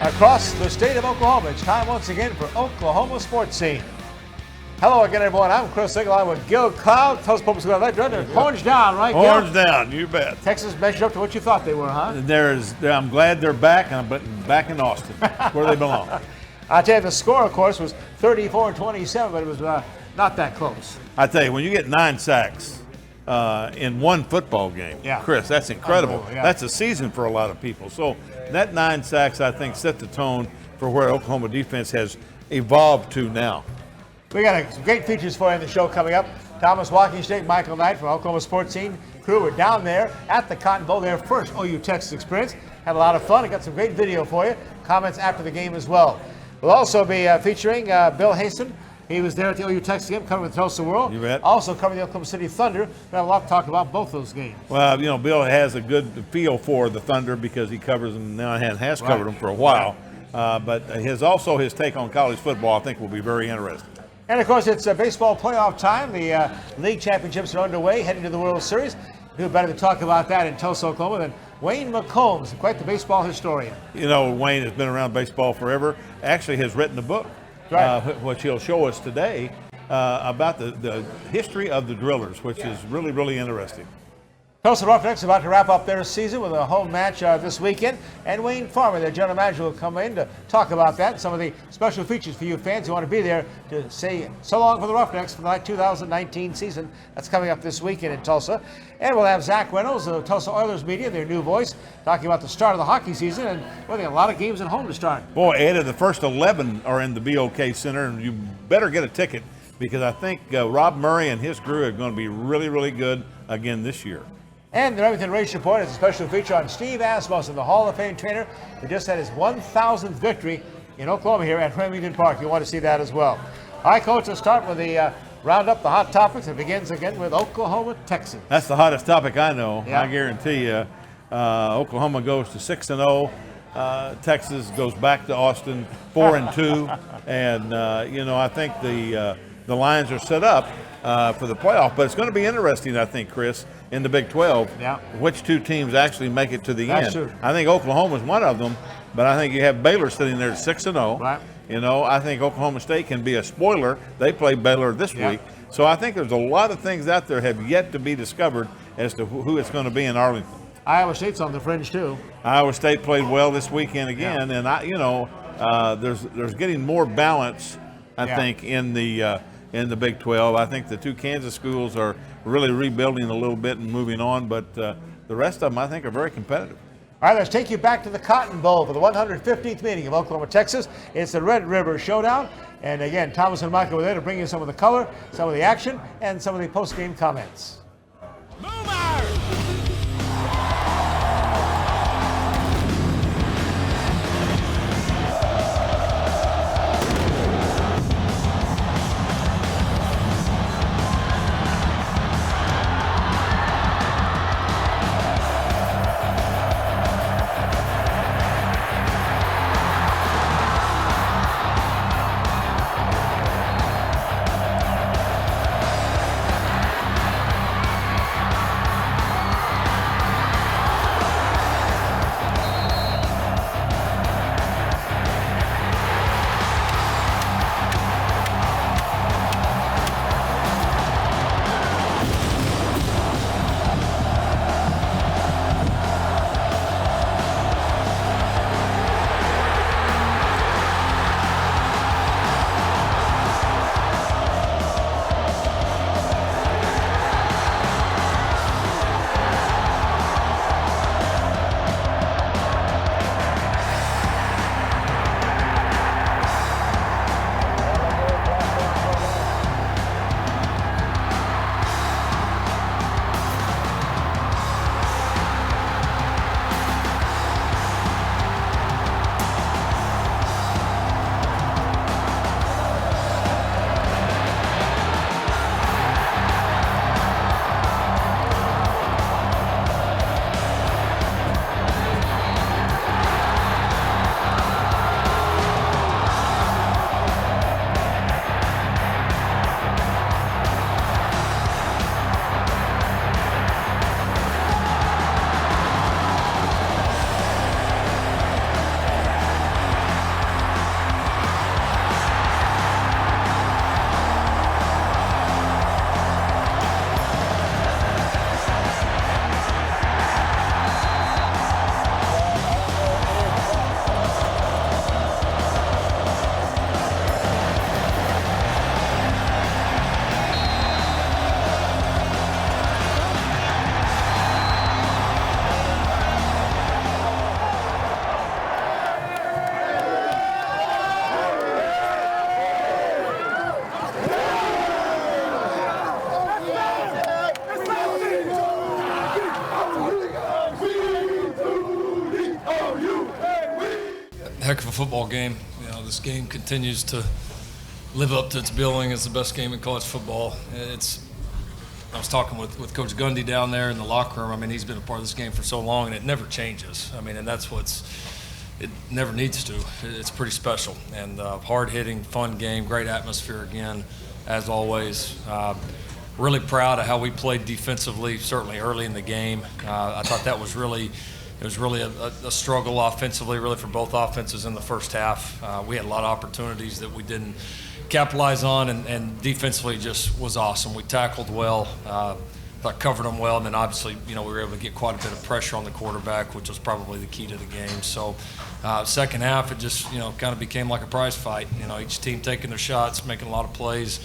across the state of Oklahoma. It's time once again for Oklahoma Sports Scene. Hello again, everyone. I'm Chris Siegel with Gil Cloud, Tulsa Public School Director. Orange down, right, Gil? Orange down, you bet. Texas measured up to what you thought they were, huh? I'm glad they're back, and I'm back in Austin, where they belong. I'll tell you, the score, of course, was 34-27, but it was not that close. I tell you, when you get 9 sacks in one football game, Chris, that's incredible. Yeah. That's a season for a lot of people. So that 9 sacks, I think, set the tone for where Oklahoma defense has evolved to now. We got some great features for you in the show coming up. Thomas Walking Stick, Michael Knight from Oklahoma Sports Scene crew were down there at the Cotton Bowl, their first OU Texas experience. Had a lot of fun. I got some great video for you. Comments after the game as well. We'll also be featuring Bill Haisten. He was there at the OU Texas game, covering the Tulsa World. You bet. Also covering the Oklahoma City Thunder. We have a lot to talk about both those games. Well, you know, Bill has a good feel for the Thunder because he covers them now and has covered them for a while. But his take on college football, I think, will be very interesting. And, of course, it's baseball playoff time. The league championships are underway, heading to the World Series. Who better to talk about that in Tulsa, Oklahoma than Wayne McCombs, quite the baseball historian. You know, Wayne has been around baseball forever. Actually has written a book, which he'll show us today, about the history of the Drillers, which is really, really interesting. Tulsa Roughnecks about to wrap up their season with a home match this weekend, and Wayne Farmer, their general manager, will come in to talk about that. Some of the special features for you fans who want to be there to say so long for the Roughnecks for the 2019 season. That's coming up this weekend in Tulsa. And we'll have Zach Reynolds of Tulsa Oilers Media, their new voice, talking about the start of the hockey season, and well, they got a lot of games at home to start. Boy, Ed, the first 11 are in the BOK Center, and you better get a ticket because I think Rob Murray and his crew are going to be really, really good again this year. And the Remington Race Report is a special feature on Steve Asmussen, the Hall of Fame trainer, who just had his 1,000th victory in Oklahoma here at Remington Park. You want to see that as well. All right, Coach, let's start with the roundup, the hot topics. It begins again with Oklahoma, Texas. That's the hottest topic I know. Yeah. I guarantee you. Oklahoma goes to 6-0. Texas goes back to Austin 4-2. And, I think the Lions are set up for the playoff. But it's going to be interesting, I think, Chris, in the Big 12, which two teams actually make it to the end. True. I think Oklahoma's one of them, but I think you have Baylor sitting there at 6-0. Right. I think Oklahoma State can be a spoiler. They play Baylor this week. So I think there's a lot of things out there have yet to be discovered as to who it's going to be in Arlington. Iowa State's on the fringe, too. Iowa State played well this weekend again, and there's getting more balance, I think, in the Big 12. I think the two Kansas schools are really rebuilding a little bit and moving on, but the rest of them, I think, are very competitive. All right, let's take you back to the Cotton Bowl for the 115th meeting of Oklahoma, Texas. It's the Red River Showdown. And again, Thomas and Michael were there to bring you some of the color, some of the action, and some of the post-game comments. heck of a football game. You know, this game continues to live up to its billing as the best game in college football. I was talking with Coach Gundy down there in the locker room. I mean, he's been a part of this game for so long, and it never changes. I mean, and that's it never needs to. It's pretty special. And hard-hitting, fun game, great atmosphere again, as always. Really proud of how we played defensively, certainly early in the game. I thought that was really a struggle offensively, really for both offenses in the first half. We had a lot of opportunities that we didn't capitalize on, and defensively just was awesome. We tackled well, thought covered them well, and then obviously, we were able to get quite a bit of pressure on the quarterback, which was probably the key to the game. So second half, it just, kind of became like a prize fight. Each team taking their shots, making a lot of plays.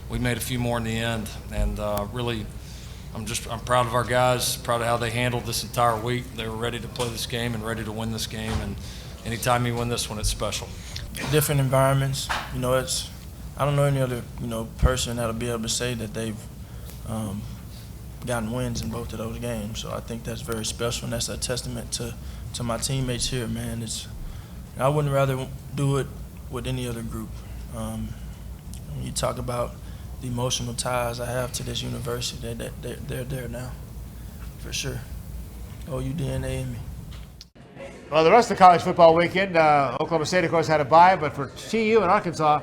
We made a few more in the end, and really, I'm proud of our guys, proud of how they handled this entire week. They were ready to play this game and ready to win this game, and anytime you win this one, it's special. Different environments, I don't know any other, person that'll be able to say that they've gotten wins in both of those games. So I think that's very special, and that's a testament to my teammates here, man. I wouldn't rather do it with any other group. When you talk about the emotional ties I have to this university, they're there now, for sure. OU-DNA in me. Well, the rest of the college football weekend, Oklahoma State, of course, had a bye, but for TU and Arkansas,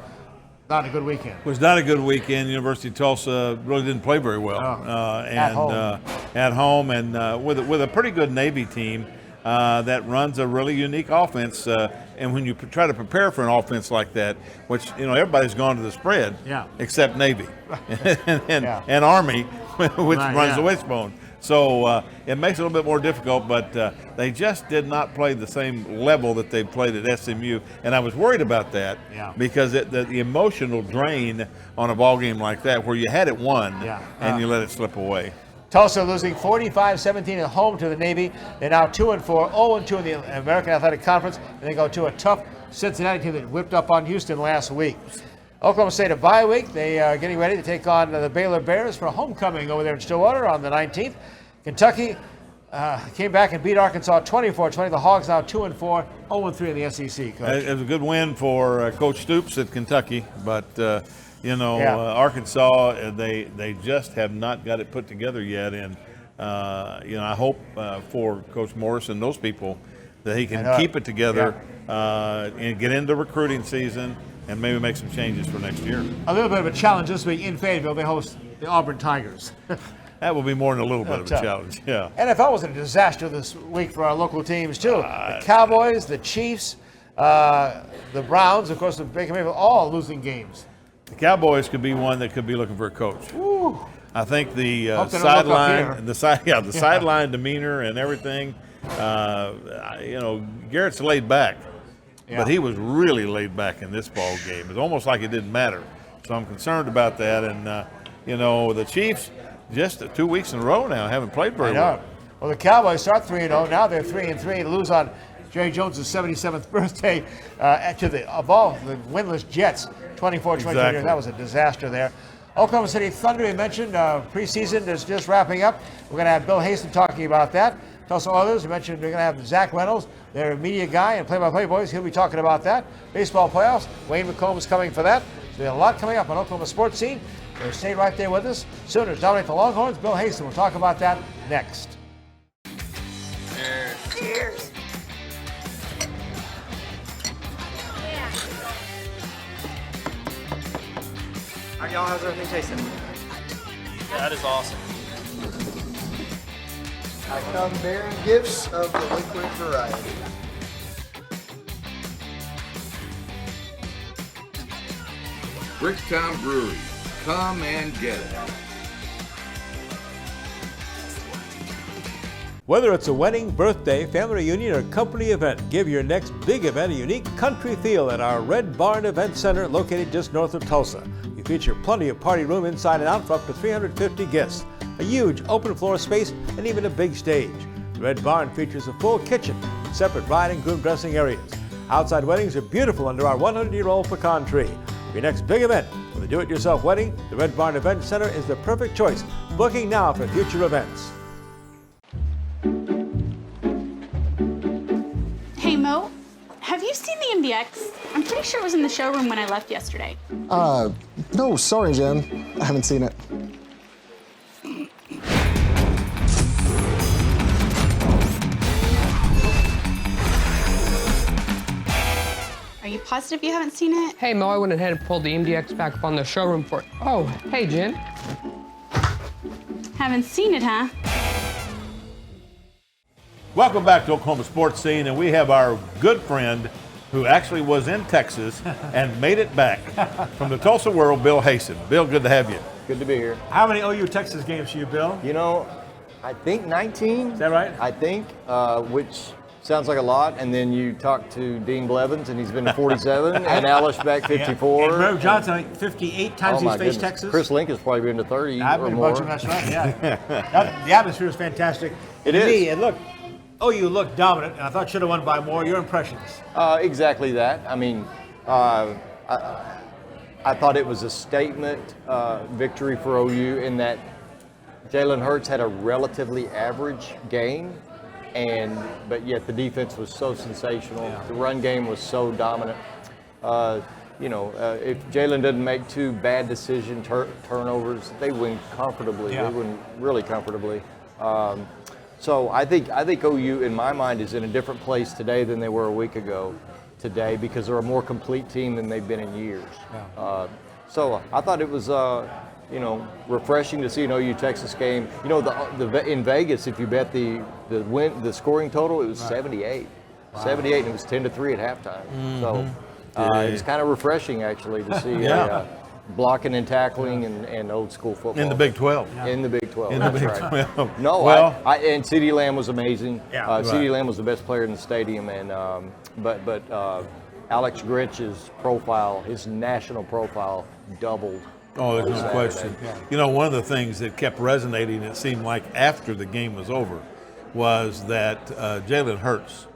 not a good weekend. It was not a good weekend. University of Tulsa really didn't play very well. At home, and with a pretty good Navy team that runs a really unique offense. And when you try to prepare for an offense like that, which everybody's gone to the spread, except Navy and Army, which runs the wishbone. So it makes it a little bit more difficult, but they just did not play the same level that they played at SMU. And I was worried about that because the emotional drain on a ball game like that, where you had it won and you let it slip away. Tulsa losing 45-17 at home to the Navy. They're now 2-4, 0-2 in the American Athletic Conference, and they go to a tough Cincinnati team that whipped up on Houston last week. Oklahoma State a bye week. They are getting ready to take on the Baylor Bears for a homecoming over there in Stillwater on the 19th. Kentucky came back and beat Arkansas 24-20. The Hogs now 2-4, 0-3 in the SEC. Coach. It was a good win for Coach Stoops at Kentucky, but Arkansas, they just have not got it put together yet. And I hope for Coach Morris and those people that he can keep it together and get into recruiting season and maybe make some changes for next year. A little bit of a challenge this week in Fayetteville. They host the Auburn Tigers. That will be more than a little bit of a challenge, NFL was a disaster this week for our local teams, too. The Cowboys, the Chiefs, the Browns, of course, the Baker Mayfield, all losing games. The Cowboys could be one that could be looking for a coach. Ooh. I think the sideline demeanor and everything, Garrett's laid back. But he was really laid back in this ball game. It's almost like it didn't matter. So I'm concerned about that. And, the Chiefs, just 2 weeks in a row now, haven't played very well. Well, the Cowboys start 3-0. Now they're 3-3 to lose on Jerry Jones' 77th birthday to the winless Jets, 24-22. Exactly. That was a disaster there. Oklahoma City Thunder, we mentioned, preseason is just wrapping up. We're going to have Bill Haisten talking about that. Tulsa Oilers, we mentioned we're going to have Zach Reynolds, their media guy and play-by-play boys. He'll be talking about that. Baseball playoffs, Wayne McCombs coming for that. So we have a lot coming up on Oklahoma Sports Scene. So stay right there with us. Sooners dominate the Longhorns. Bill Haisten will talk about that next. Cheers. Cheers. All right, y'all, how's everything tasting? That is awesome. I come bearing gifts of the liquid variety. Bricktown Brewery. Come and get it. Whether it's a wedding, birthday, family reunion, or company event, give your next big event a unique country feel at our Red Barn Event Center located just north of Tulsa. We feature plenty of party room inside and out for up to 350 guests, a huge open floor space, and even a big stage. The Red Barn features a full kitchen, separate bride and groom dressing areas. Outside weddings are beautiful under our 100-year-old pecan tree. For your next big event, with a do-it-yourself wedding, the Red Barn Event Center is the perfect choice. Booking now for future events. Hey Mo, have Have you seen the MDX? I'm pretty sure it was in the showroom when I left yesterday. No, sorry, Jen. I haven't seen it. Are you positive you haven't seen it? Hey, Mo, I went ahead and pulled the MDX back up on the showroom for it. Oh, hey, Jen. Haven't seen it, huh? Welcome back to Oklahoma Sports Scene, and we have our good friend who actually was in Texas and made it back from the Tulsa World, Bill Haisten. Bill, good to have you. Good to be here. How many OU Texas games for you, Bill? You know, I think 19. Is that right? I think, which sounds like a lot. And then you talk to Dean Blevins, and he's been to 47, and Alice back 54. And Merv Johnson, I think 58 times he's faced Texas. Chris Lincoln's probably been to 30 I've or been a more. bunch of them, that's right, yeah. The atmosphere is fantastic. It To is. me, and look, OU looked dominant, and I thought should have won by more. Your impressions? Exactly that. I mean, I thought it was a statement victory for OU in that Jalen Hurts had a relatively average game, but yet the defense was so sensational. Yeah. The run game was so dominant. If Jalen doesn't make two bad decision turnovers, they win comfortably. Yeah. They win really comfortably. So I think OU, in my mind, is in a different place today than they were a week ago today because they're a more complete team than they've been in years. Yeah. So I thought it was, refreshing to see an OU Texas game. You know, in Vegas, if you bet the scoring total, it was 78. Wow. 78, and it was 10-3 at halftime. Mm-hmm. So it was kind of refreshing, actually, to see blocking and tackling and old school football. In the Big 12. Yeah. In the Big 12. In the Big right. 12. No, well, and CeeDee Lamb was amazing. Yeah, CeeDee Lamb was the best player in the stadium, and but Alex Grinch's profile, his national profile, doubled. Oh, there's no question. Yeah. You know, one of the things that kept resonating, it seemed like after the game was over, was that Jalen Hurts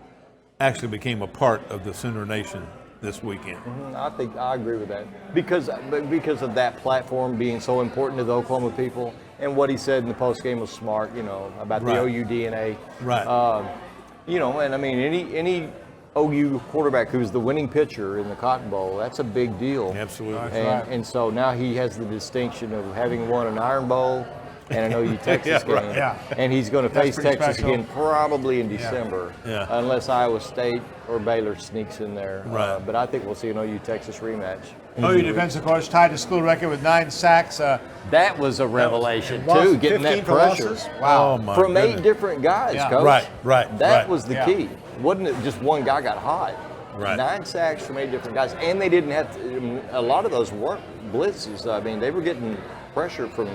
actually became a part of the Sooner Nation this weekend. Mm-hmm. I agree with that because of that platform being so important to the Oklahoma people, and what he said in the post game was smart. About the OU DNA. Right. And I mean any OU quarterback who's the winning pitcher in the Cotton Bowl, that's a big deal. Absolutely. And so now he has the distinction of having won an Iron Bowl and an OU Texas game. Right. Yeah. And he's going to face Texas special. again probably in December, unless Iowa State or Baylor sneaks in there. Right. But I think we'll see an OU Texas rematch. OU defense, of course, tied the school record with 9 sacks. That was a revelation, too, getting that pressure. Wow. Oh, my From goodness. 8 different guys, Coach. Right. That was the key. Wasn't it just one guy got hot? Right. 9 sacks from 8 different guys. And they didn't have to, a lot of those weren't blitzes. I mean, they were getting pressure from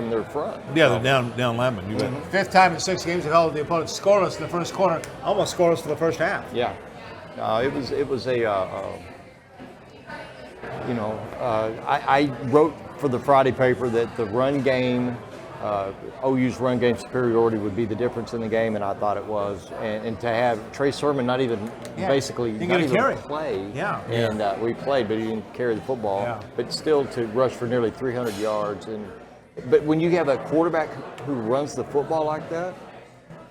their front. Yeah, the down lineman. You bet. Fifth time in 6 games, they held the opponent scoreless in the first quarter, almost scoreless for the first half. Yeah. It was a, I wrote for the Friday paper that the run game, OU's run game superiority would be the difference in the game, and I thought it was. And to have Trey Sermon not even basically not even play, and we played, but he didn't carry the football. Yeah. But still to rush for nearly 300 yards. But when you have a quarterback who runs the football like that,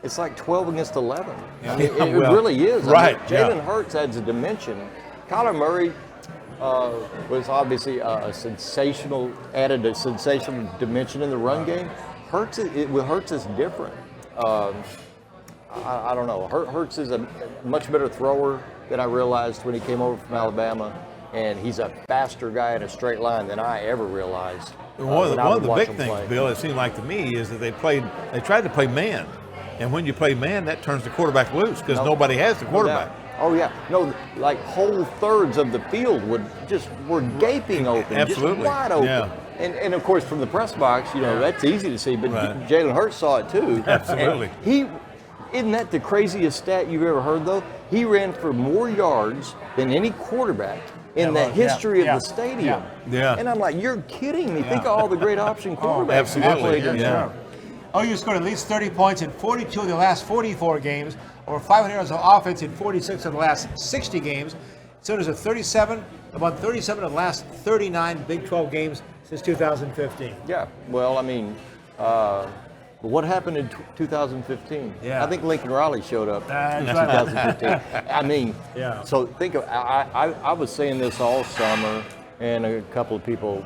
it's like 12 against 11. Yeah. It really is. Right. I mean, Jalen Hurts adds a dimension. Kyler Murray was obviously added a sensational dimension in the run game. Hurts is different. I don't know. Hurts is a much better thrower than I realized when he came over from Alabama, and he's a faster guy in a straight line than I ever realized. One of the big things, Bill, it seemed like to me, is that they tried to play man. And when you play man, that turns the quarterback loose because nobody has the quarterback. Oh, yeah. No, like whole thirds of the field were gaping open, Absolutely. Just wide open. Yeah. And of course, from the press box, that's easy to see, but Jalen Hurts saw it too. Absolutely. Isn't that the craziest stat you've ever heard, though? He ran for more yards than any quarterback in the history of the stadium. Yeah. And I'm like, you're kidding me. Think of all the great option quarterbacks. Absolutely. Yeah. OU scored at least 30 points in 42 of the last 44 games, over 500 yards of offense in 46 of the last 60 games. So there's about 37 of the last 39 Big 12 games since 2015. Yeah, well, I mean, But what happened in 2015? Yeah. I think Lincoln Riley showed up in That's 2015. I mean, Yeah. so think of, I was saying this all summer, and a couple of people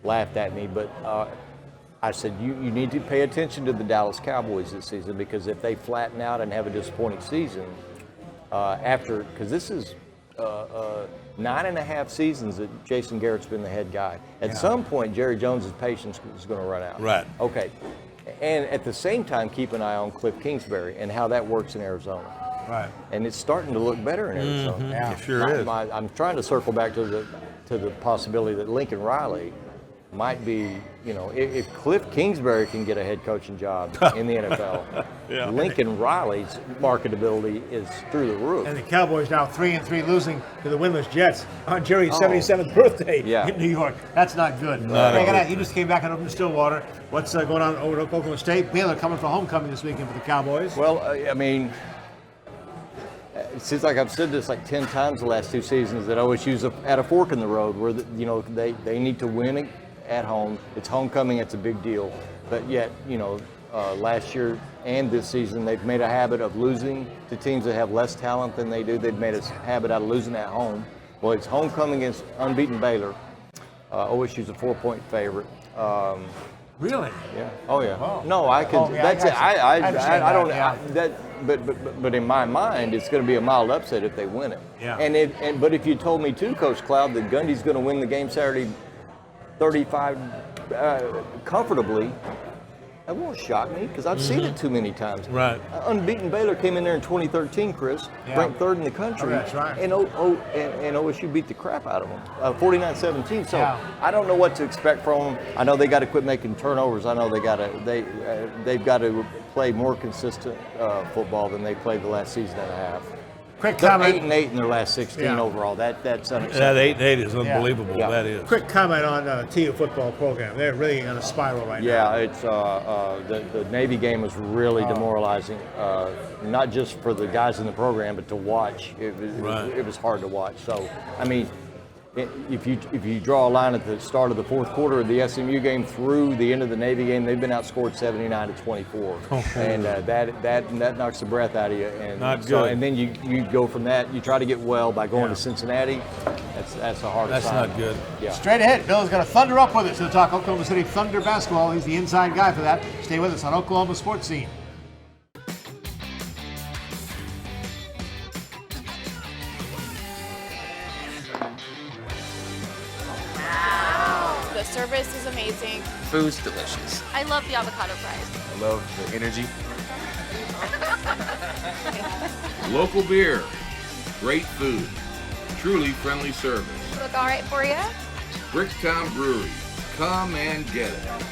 laughed at me, but I said, you need to pay attention to the Dallas Cowboys this season, because if they flatten out and have a disappointing season, because this is 9.5 seasons that Jason Garrett's been the head guy. At some point, Jerry Jones's patience is going to run out. Right. Okay. And at the same time, keep an eye on Cliff Kingsbury and how that works in Arizona. Right. And it's starting to look better in Arizona. Yeah. It sure is. I'm trying to circle back to the possibility that Lincoln Riley might be, if Cliff Kingsbury can get a head coaching job in the NFL, Yeah. Lincoln Riley's marketability is through the roof. And the Cowboys now 3-3 losing to the winless Jets on Jerry's 77th birthday in New York. That's not good. You just came back from Stillwater. What's going on over at Oklahoma State? Baylor coming for homecoming this weekend for the Cowboys. Well, I mean, it seems like I've said this like 10 times the last 2 seasons, that OSU's at a fork in the road where they need to win at home. It's homecoming. It's a big deal. But yet, last year and this season, they've made a habit of losing to teams that have less talent than they do. They've made a habit out of losing at home. Well, it's homecoming against unbeaten Baylor. OSU's a 4-point favorite. Really? Yeah. Oh yeah. Oh. No, I could. Oh, yeah, that's it. I don't. Yeah. But in my mind, it's going to be a mild upset if they win it. Yeah. But if you told me too, Coach Cloud, that Gundy's going to win the game Saturday, 35 comfortably, that won't shock me, because I've seen it too many times. Right. Unbeaten Baylor came in there in 2013, Chris, ranked 3rd in the country. Oh, that's right. And OSU beat the crap out of them, 49-17. So I don't know what to expect from them. I know they got to quit making turnovers. I know they've got to play more consistent football than they played the last season and a half. Quick They're comment. 8-8 in their last 16 overall. That's unacceptable. That 8-8 is unbelievable. Yeah. That is. Quick comment on TU football program. They're really on a spiral right now. Yeah, it's the Navy game was really demoralizing, not just for the guys in the program, but to watch. It was hard to watch. So, I mean, if you draw a line at the start of the 4th quarter of the SMU game through the end of the Navy game, they've been outscored 79-24, and that knocks the breath out of you. And Not so, good. and then you go from that. You try to get well by going to Cincinnati. That's a hard That's assignment. not good. Yeah. Straight ahead, Bill's going to thunder up with us to talk Oklahoma City Thunder basketball. He's the inside guy for that. Stay with us on Oklahoma Sports Scene. The service is amazing. Food's delicious. I love the avocado fries. I love the energy. Local beer, great food, truly friendly service. Look all right for you? Bricktown Brewery, come and get it.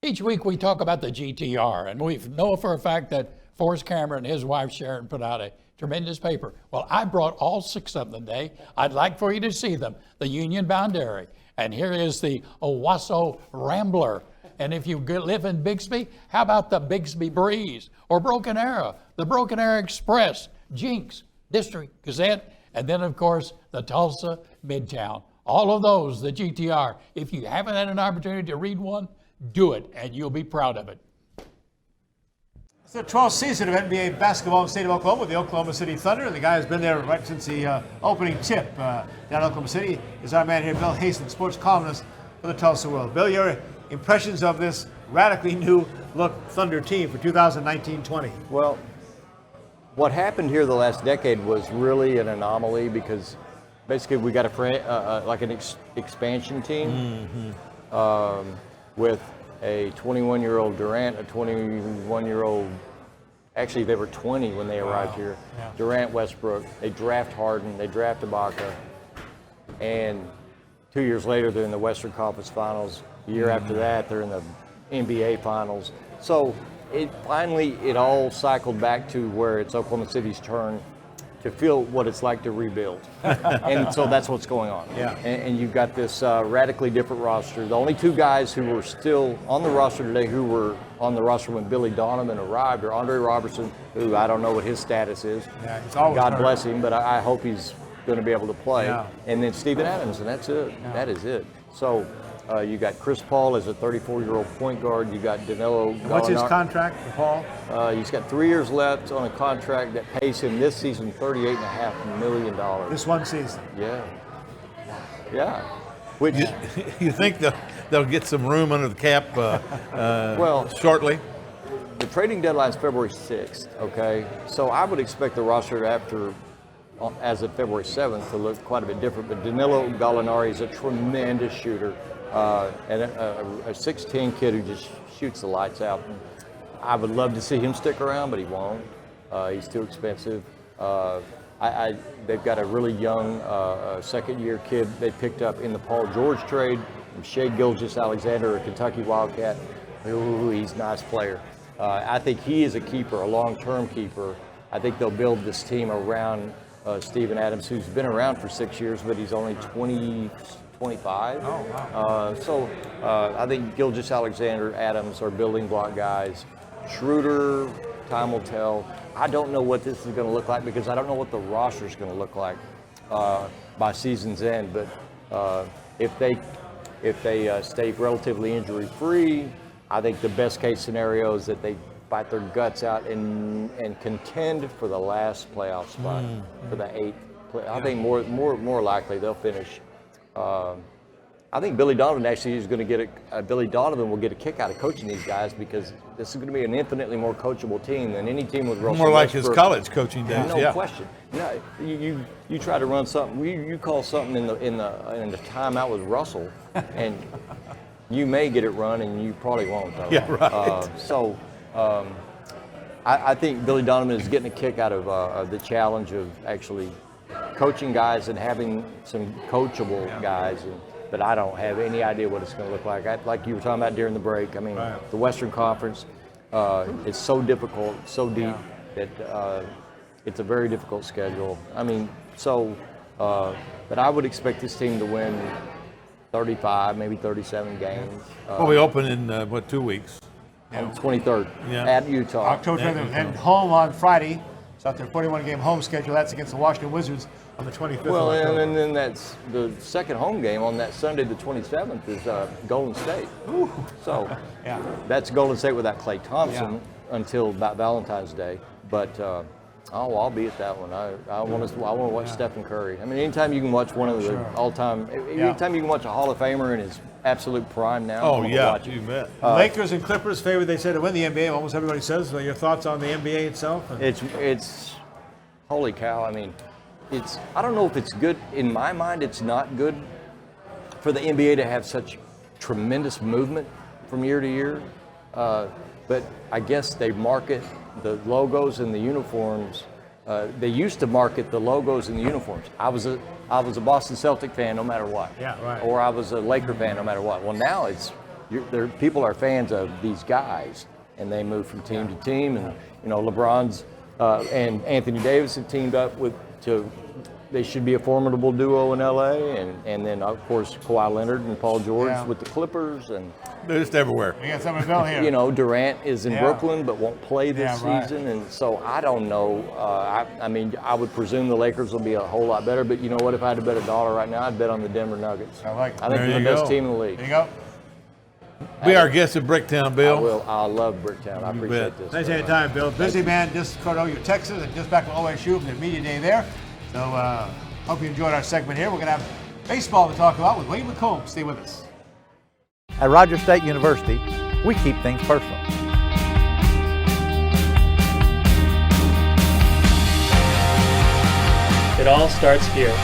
Each week we talk about the GTR, and we know for a fact that Forrest Cameron and his wife Sharon put out a tremendous paper. Well, I brought all 6 of them today. I'd like for you to see them. The Union Bound Dairy, and here is the Owasso Rambler. And if you live in Bixby, how about the Bixby Breeze or Broken Arrow, the Broken Arrow Express, Jinx, District Gazette, and then of course the Tulsa Midtown. All of those, the GTR. If you haven't had an opportunity to read one, do it, and you'll be proud of it. It's the 12th season of NBA basketball in the state of Oklahoma with the Oklahoma City Thunder, and the guy has been there right since the opening tip down in Oklahoma City is our man here, Bill Haisten, sports columnist for the Tulsa World. Bill, your impressions of this radically new look Thunder team for 2019-20? Well, what happened here the last decade was really an anomaly, because basically we got an expansion team. With a 21-year-old Durant, a 21-year-old, actually they were 20 when they arrived here. Yeah. Durant, Westbrook, they draft Harden, they draft Ibaka, and 2 years later, they're in the Western Conference Finals. The year after that, they're in the NBA Finals. So it all cycled back to where it's Oklahoma City's turn to feel what it's like to rebuild. And so that's what's going on. Yeah. And you've got this radically different roster. The only two guys who were still on the roster today who were on the roster when Billy Donovan arrived are Andre Robertson, who I don't know what his status is. Yeah, he's always God hurt. bless him, but I hope he's going to be able to play. Yeah. And then Steven Adams, and that's it. Yeah. That is it. So you got Chris Paul as a 34-year-old point guard. You got Danilo And what's his Gallinari. contract for Paul? He's got 3 years left on a contract that pays him this season $38.5 million. This one season. Yeah. Yeah. Which You think they'll get some room under the cap shortly? The trading deadline is February 6th, okay? So I would expect the roster as of February 7th to look quite a bit different. But Danilo Gallinari is a tremendous shooter and a 6'10" kid who just shoots the lights out. I would love to see him stick around, but he won't. He's too expensive. They've got a really young second-year kid they picked up in the Paul George trade, Shea Gilgeous-Alexander, a Kentucky Wildcat. Ooh, he's a nice player. I think he is a keeper, a long-term keeper. I think they'll build this team around Steven Adams, who's been around for 6 years, but he's only 25. Oh, wow. So I think Gilgeous-Alexander, Adams are building block guys. Schroeder, time will tell. I don't know what this is going to look like because I don't know what the roster is going to look like by season's end. But if they stay relatively injury-free, I think the best case scenario is that they fight their guts out and contend for the last playoff spot for the 8th. I think more likely they'll finish. I think Billy Donovan actually is going to get Billy Donovan will get a kick out of coaching these guys because this is going to be an infinitely more coachable team than any team with Russell More like Westbrook. his college coaching days. No question. You try to run something. You call something in the timeout with Russell, and you may get it run, and you probably won't. Though. Yeah, right. I think Billy Donovan is getting a kick out of the challenge of actually coaching guys and having some coachable guys. But I don't have any idea what it's going to look like. Like you were talking about during the break, I mean, the Western Conference is so difficult, so deep, that it's a very difficult schedule. I mean, but I would expect this team to win 35, maybe 37 games. Well, we open in, 2 weeks? On the 23rd at Utah. October 23rd, and home on Friday. So after a 41-game home schedule, that's against the Washington Wizards on the 25th Well, of October. and then that's the second home game on that Sunday, the 27th, is Golden State. Ooh. So that's Golden State without Klay Thompson until about Valentine's Day. But I'll be at that one. I want to watch Stephen Curry. I mean, anytime you can watch one of the all-time, anytime you can watch a Hall of Famer in his absolute prime now. Oh, yeah, watch you bet. Lakers and Clippers favored, they said, to win the NBA. Almost everybody says. So your thoughts on the NBA itself? It's holy cow. I mean, I don't know if it's good. In my mind, it's not good for the NBA to have such tremendous movement from year to year. But I guess they market the logos and the uniforms. They used to market the logos and the uniforms. I was a Boston Celtic fan no matter what. Yeah, right. Or I was a Laker fan no matter what. Well, now people are fans of these guys, and they move from team to team. And LeBron's and Anthony Davis have teamed up they should be a formidable duo in LA, and then of course Kawhi Leonard and Paul George with the Clippers, and they're just everywhere. We got something to here. Durant is in Brooklyn but won't play this season, and so I don't know. I mean, I would presume the Lakers will be a whole lot better, but you know what? If I had to bet $1 right now, I'd bet on the Denver Nuggets. I think they're the best team in the league. There you go. Be our guest at Bricktown, Bill. I love Bricktown. I appreciate this. Thanks for your time, Bill. Busy man, just caught over Texas and just back from OSU from the media day there. So hope you enjoyed our segment here. We're going to have baseball to talk about with Wayne McCombs. Stay with us. At Rogers State University, we keep things personal. It all starts here.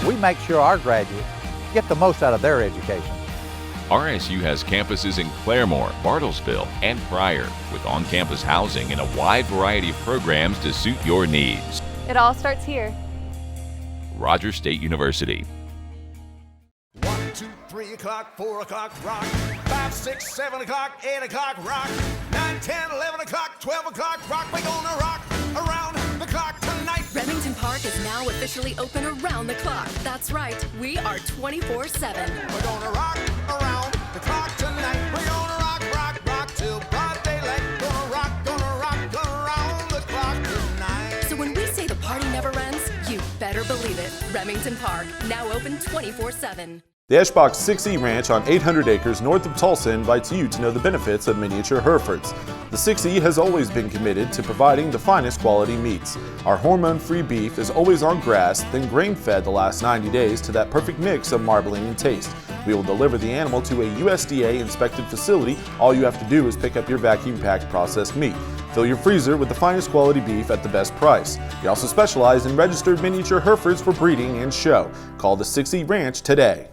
We make sure our graduates get the most out of their education. RSU has campuses in Claremore, Bartlesville, and Pryor, with on-campus housing and a wide variety of programs to suit your needs. It all starts here. Rogers State University. 1, 2, 3 o'clock, 4 o'clock, rock. 5, 6, 7 o'clock, 8 o'clock, rock. 9, 10, 11 o'clock, 12 o'clock, rock. We're gonna rock around the clock tonight. Remington Park is now officially open around the clock. That's right, we are 24/7. We're gonna rock around the clock tonight. We're gonna rock till broad daylight. Gonna rock around the clock tonight. So when we say the party never ends, you better believe it. Remington Park, now open 24/7. The Eschbach 6E Ranch on 800 acres north of Tulsa invites you to know the benefits of miniature Herefords. The 6E has always been committed to providing the finest quality meats. Our hormone-free beef is always on grass, then grain-fed the last 90 days to that perfect mix of marbling and taste. We will deliver the animal to a USDA-inspected facility. All you have to do is pick up your vacuum-packed processed meat. Fill your freezer with the finest quality beef at the best price. We also specialize in registered miniature Herefords for breeding and show. Call the 6E Ranch today.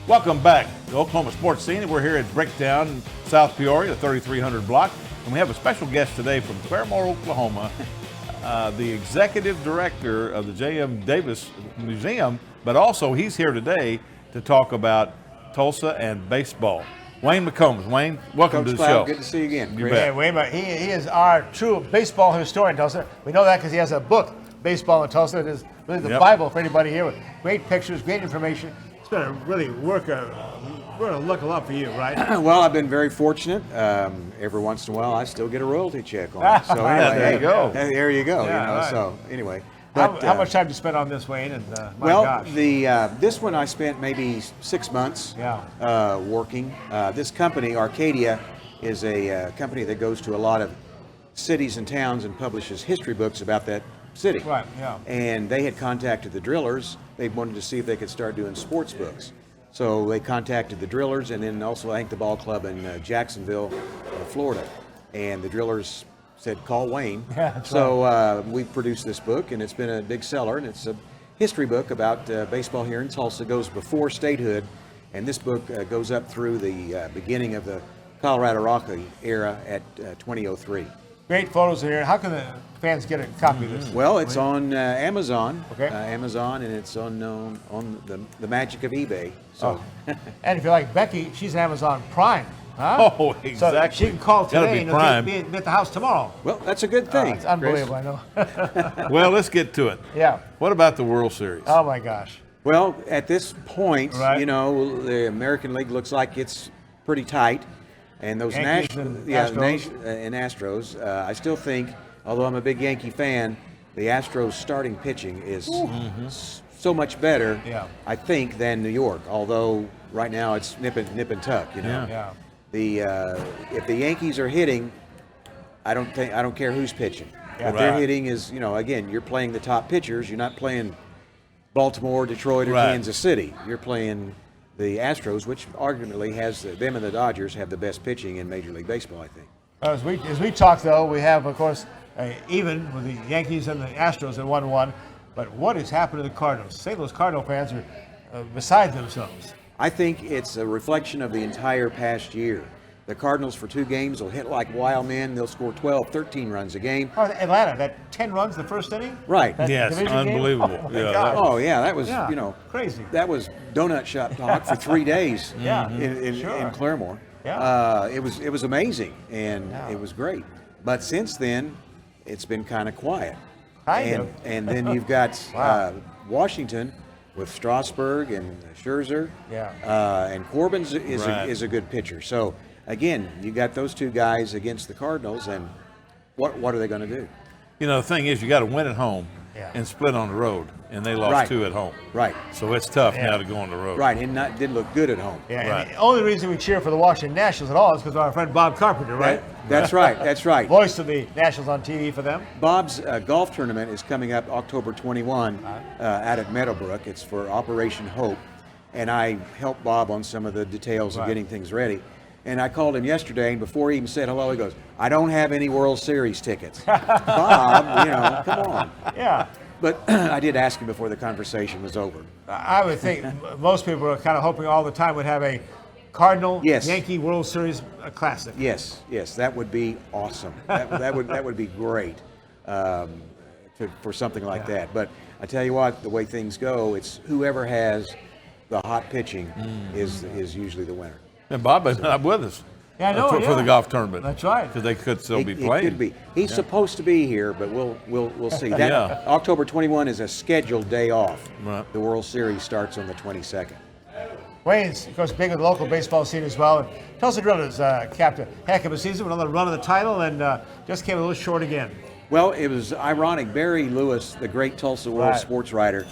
Welcome back to Oklahoma Sports Scene. We're here at Bricktown, South Peoria, the 3300 block, and we have a special guest today from Claremore, Oklahoma, the executive director of the J.M. Davis Museum, but also he's here today to talk about Tulsa and baseball. Wayne McCombs. Wayne, welcome Coach to the Cloud, show. good to see you again. You Yeah, bet. Wayne, he is our true baseball historian, Tulsa. We know that because he has a book, Baseball in Tulsa. It is really the Bible for anybody here with great pictures, great information. It's been a really look a lot for you, right? Well, I've been very fortunate. Every once in a while, I still get a royalty check on it. So anyway, there you go. There you go. Yeah, you know. right. So anyway, How much time did you spend on this, Wayne? And my well, gosh. this one I spent maybe 6 months working. This company, Arcadia, is a company that goes to a lot of cities and towns and publishes history books about that city. Right. Yeah. And they had contacted the Drillers. They wanted to see if they could start doing sports books. So they contacted the Drillers, and then also I think the ball club in Jacksonville, Florida. And the Drillers said, call Wayne. Yeah, that's so we produced this book, and it's been a big seller, and it's a history book about baseball here in Tulsa. It goes before statehood, and this book goes up through the beginning of the Colorado Rocky era at 2003. Great photos in here. How can the fans get a copy of this? Well, it's on Amazon. Okay. Amazon, and it's on the magic of eBay. So, And if you like Becky, she's Amazon Prime. Huh? Oh, exactly. So she can call Gotta today be and Prime. be at the house tomorrow. Well, that's a good thing. It's unbelievable, I know. Well, let's get to it. Yeah. What about the World Series? Oh my gosh. Well, at this point, Right. you know, the American League looks like it's pretty tight, and those Yankees national, and Astros. and Astros. I still think, although I'm a big Yankee fan, the Astros starting pitching is so much better, Yeah. I think, than New York. Although right now it's nip and tuck, you know. Yeah. If the Yankees are hitting, I don't care who's pitching. Yeah. What they're Right. hitting is, you know, again, you're playing the top pitchers. You're not playing Baltimore, Detroit, or Right. Kansas City. You're playing the Astros, which arguably has them and the Dodgers have the best pitching in Major League Baseball, I think. As we talk, though, we have, of course, even with the Yankees and the Astros at 1-1. But what has happened to the Cardinals? St. Louis Cardinal fans are beside themselves. I think it's a reflection of the entire past year. The Cardinals for 2 games will hit like wild men. They'll score 12, 13 runs a game. Oh, Atlanta, that 10 runs the first inning? Right. That Yes, division game? unbelievable. Oh, my Yeah, gosh. Oh, yeah, that was, Yeah, you know, crazy. That was donut shop talk for 3 days Yeah, in Claremore. Yeah. It was amazing, and it was great. But since then, it's been kind of quiet. And then you've got Washington with Strasburg and Scherzer. Yeah. And Corbin is Right. a good pitcher. So, again, you got those 2 guys against the Cardinals, and what are they going to do? You know, the thing is, you got to win at home and split on the road, and they lost Right. 2 at home. Right. So it's tough now to go on the road. Right, and didn't look good at home. Yeah, Right. and the only reason we cheer for the Washington Nationals at all is because of our friend Bob Carpenter, right? That's right. That's right. Voice of the Nationals on TV for them. Bob's golf tournament is coming up October 21 out at Meadowbrook. It's for Operation Hope, and I helped Bob on some of the details of getting things ready. And I called him yesterday, and before he even said hello, he goes, "I don't have any World Series tickets." Bob, you know, come on. Yeah. But I did ask him before the conversation was over. I would think most people are kind of hoping all the time we'd have a Cardinal Yankee World Series Classic. Yes, that would be awesome. That would be great for something like that. But I tell you what, the way things go, it's whoever has the hot pitching is usually the winner. And Bob is not with us. Yeah, I know, for the golf tournament. That's right. Because they could still be It playing. could be. He's supposed to be here, but we'll see. That Yeah. October 21 is a scheduled day off. Right. The World Series starts on the 22nd. Wayne's, of course, big with the local baseball scene as well. And Tulsa Drillers capped a heck of a season with another run of the title and just came a little short again. Well, it was ironic. Barry Lewis, the great Tulsa World sports writer,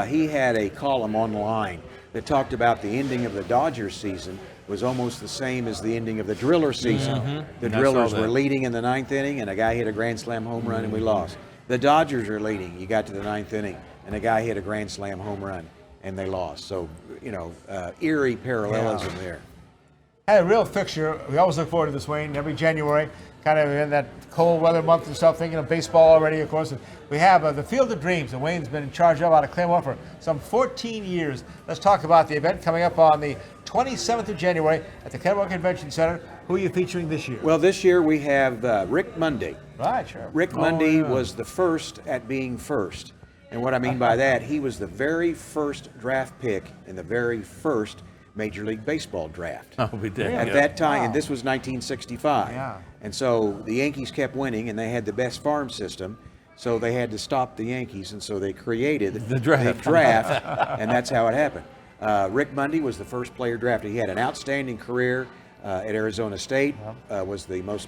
he had a column online that talked about the ending of the Dodgers season was almost the same as the ending of the Driller season. The Drillers were leading in the 9th inning, and a guy hit a grand slam home run, and we lost. The Dodgers are leading. You got to the 9th inning, and a guy hit a grand slam home run, and they lost. So, eerie parallelism there. Had a real fixture. We always look forward to this, Wayne, every January, kind of in that cold weather month and stuff, thinking of baseball already, of course. And we have the Field of Dreams that Wayne's been in charge of out of Claremore for some 14 years. Let's talk about the event coming up on the 27th of January at the Claremore Convention Center. Who are you featuring this year? Well, this year we have Rick Monday. Right, sure. Rick Monday was the first at being first. And what I mean by that, he was the very first draft pick in the very first Major League Baseball draft. Oh, we did. At that time, and this was 1965. Yeah. And so the Yankees kept winning, and they had the best farm system, so they had to stop the Yankees, and so they created the draft. And that's how it happened. Rick Monday was the first player drafted. He had an outstanding career at Arizona State, was the most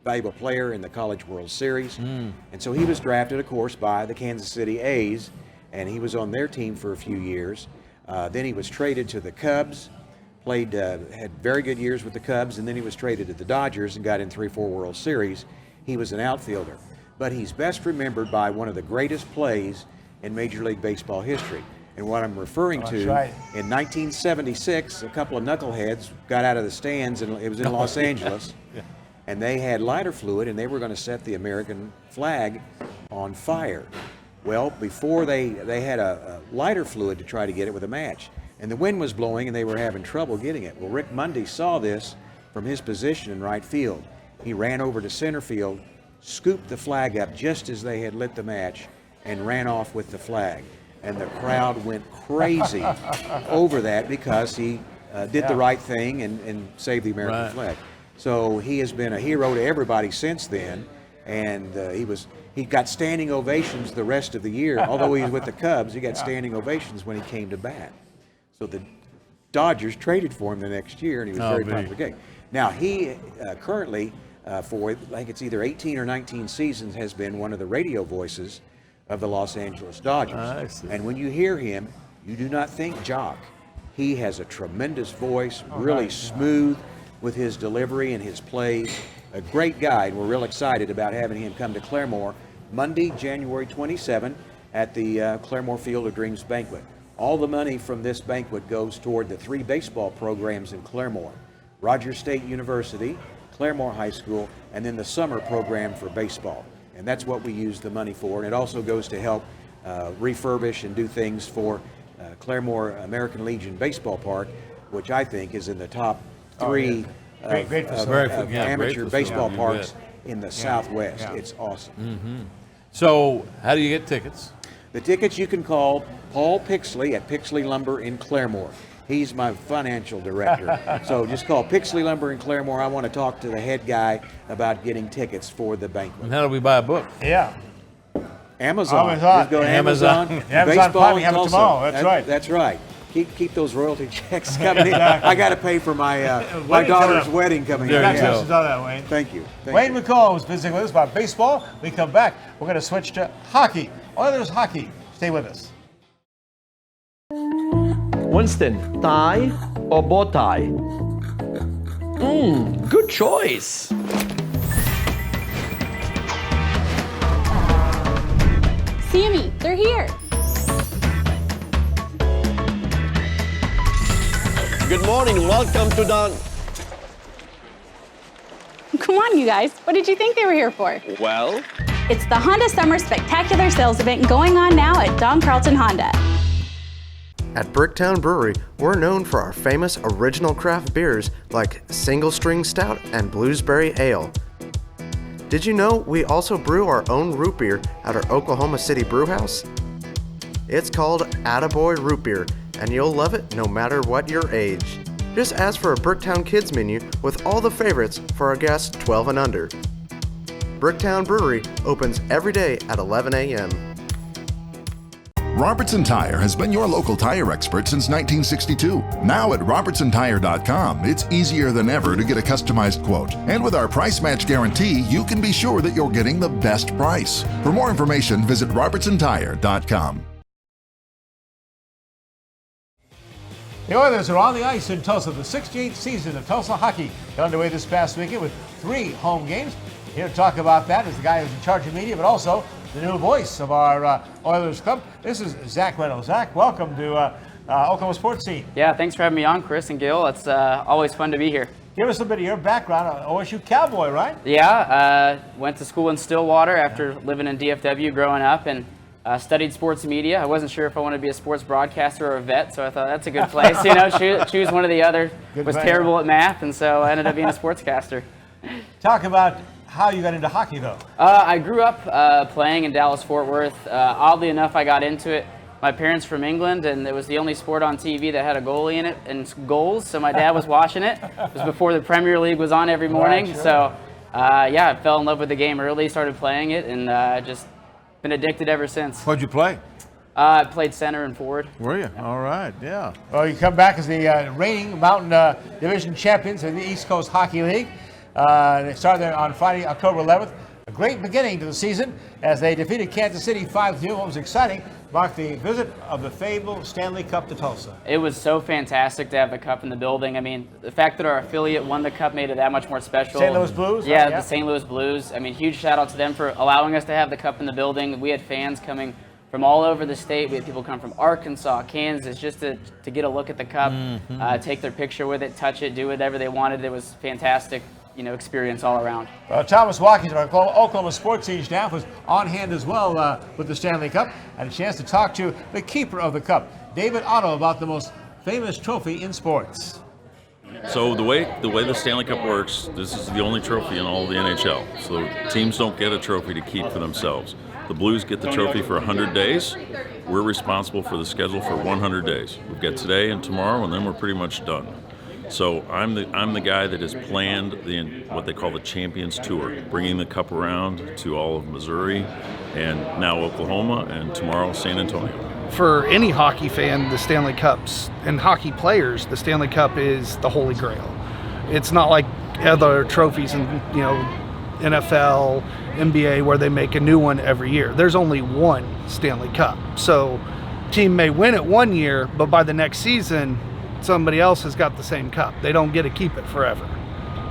valuable player in the College World Series. And so he was drafted, of course, by the Kansas City A's, and he was on their team for a few years. Then he was traded to the Cubs, had very good years with the Cubs, and then he was traded to the Dodgers and got in 3-4 World Series. He was an outfielder. But he's best remembered by one of the greatest plays in Major League Baseball history. And what I'm referring to, in 1976, a couple of knuckleheads got out of the stands, and it was in Los Angeles, and they had lighter fluid, and they were going to set the American flag on fire. Well, before they had a lighter fluid to try to get it with a match, and the wind was blowing, and they were having trouble getting it. Well, Rick Monday saw this from his position in right field. He ran over to center field, scooped the flag up just as they had lit the match, and ran off with the flag. And the crowd went crazy over that because he did the right thing and saved the American flag. So he has been a hero to everybody since then, and he got standing ovations the rest of the year. Although he was with the Cubs, he got standing ovations when he came to bat. So the Dodgers traded for him the next year, and he was very popular. Now he currently, for I think it's either 18 or 19 seasons, has been one of the radio voices of the Los Angeles Dodgers. And when you hear him, you do not think jock. He has a tremendous voice, really smooth with his delivery and his plays. A great guy, and we're real excited about having him come to Claremore Monday, January 27 at the Claremore Field of Dreams banquet. All the money from this banquet goes toward the 3 baseball programs in Claremore: Rogers State University, Claremore High School, and then the summer program for baseball. And that's what we use the money for. And it also goes to help refurbish and do things for Claremore American Legion Baseball Park, which I think is in the top 3 amateur baseball parks in the Southwest. It's awesome. So how do you get tickets? The tickets you can call Paul Pixley at Pixley Lumber in Claremore. He's my financial director. So just call Pixley Lumber in Claremore. I want to talk to the head guy about getting tickets for the banquet. And how do we buy a book? Yeah. Amazon. Just go to Amazon. Baseball in Tulsa. Tomorrow. That's right. That's right. Keep those royalty checks coming in. I got to pay for my my daughter's wedding coming in. Congratulations on that, Wayne. Thank you. Wayne McCombs visiting with us about baseball. We come back. We're going to switch to hockey. Oilers hockey. Stay with us. Winston, tie or bow tie? Good choice. Sammy, they're here. Good morning, welcome to Don. Come on, you guys. What did you think they were here for? Well, it's the Honda Summer Spectacular Sales Event going on now at Don Carlton Honda. At Bricktown Brewery, we're known for our famous original craft beers like Single String Stout and Bluesberry Ale. Did you know we also brew our own root beer at our Oklahoma City brew house? It's called Attaboy Root Beer, and you'll love it no matter what your age. Just ask for a Bricktown Kids menu with all the favorites for our guests 12 and under. Bricktown Brewery opens every day at 11 a.m. Robertson Tire has been your local tire expert since 1962. Now at RobertsonTire.com, it's easier than ever to get a customized quote. And with our price match guarantee, you can be sure that you're getting the best price. For more information, visit RobertsonTire.com. The Oilers are on the ice in Tulsa. The 68th season of Tulsa hockey got underway this past weekend with 3 home games. Here to talk about that is the guy who's in charge of media, but also the new voice of our Oilers club. This is Zach Reno. Zach, welcome to Oklahoma Sportscene. Yeah, thanks for having me on, Chris and Gil. It's always fun to be here. Give us a bit of your background. OSU Cowboy, right? Yeah, went to school in Stillwater after living in DFW growing up, and studied sports media. I wasn't sure if I wanted to be a sports broadcaster or a vet, so I thought that's a good place. Choose one or the other. Was terrible at math, and so I ended up being a sportscaster. Talk about how you got into hockey, though. I grew up playing in Dallas-Fort Worth. Oddly enough, I got into it. My parents from England, and it was the only sport on TV that had a goalie in it and goals, so my dad was watching it. It was before the Premier League was on every morning, Right, sure. so I fell in love with the game early, started playing it, and just been addicted ever since. What'd you play? I played center and forward. Were you? All right, yeah. Well, you come back as the reigning Mountain Division champions in the East Coast Hockey League. They started there on Friday, October 11th. A great beginning to the season as they defeated Kansas City 5-2. What was exciting marked the visit of the fabled Stanley Cup to Tulsa. It was so fantastic to have the cup in the building. I mean, the fact that our affiliate won the cup made it that much more special. St. Louis Blues? Yeah, Yeah. the St. Louis Blues. I mean, huge shout out to them for allowing us to have the cup in the building. We had fans coming from all over the state. We had people come from Arkansas, Kansas, just to get a look at the cup, take their picture with it, touch it, do whatever they wanted. It was fantastic, experience all around. Thomas Watkins, our Oklahoma Sports Scene staff, was on hand as well with the Stanley Cup. Had a chance to talk to the keeper of the cup, David Otto, about the most famous trophy in sports. So the way the Stanley Cup works, this is the only trophy in all of the NHL. So teams don't get a trophy to keep for themselves. The Blues get the trophy for 100 days. We're responsible for the schedule for 100 days. We've got today and tomorrow, and then we're pretty much done. So I'm the guy that has planned what they call the Champions Tour, bringing the cup around to all of Missouri, and now Oklahoma, and tomorrow San Antonio. For any hockey fan, the Stanley Cups, and hockey players, the Stanley Cup is the holy grail. It's not like other trophies in NFL, NBA, where they make a new one every year. There's only one Stanley Cup. So team may win it one year, but by the next season, somebody else has got the same cup. They don't get to keep it forever.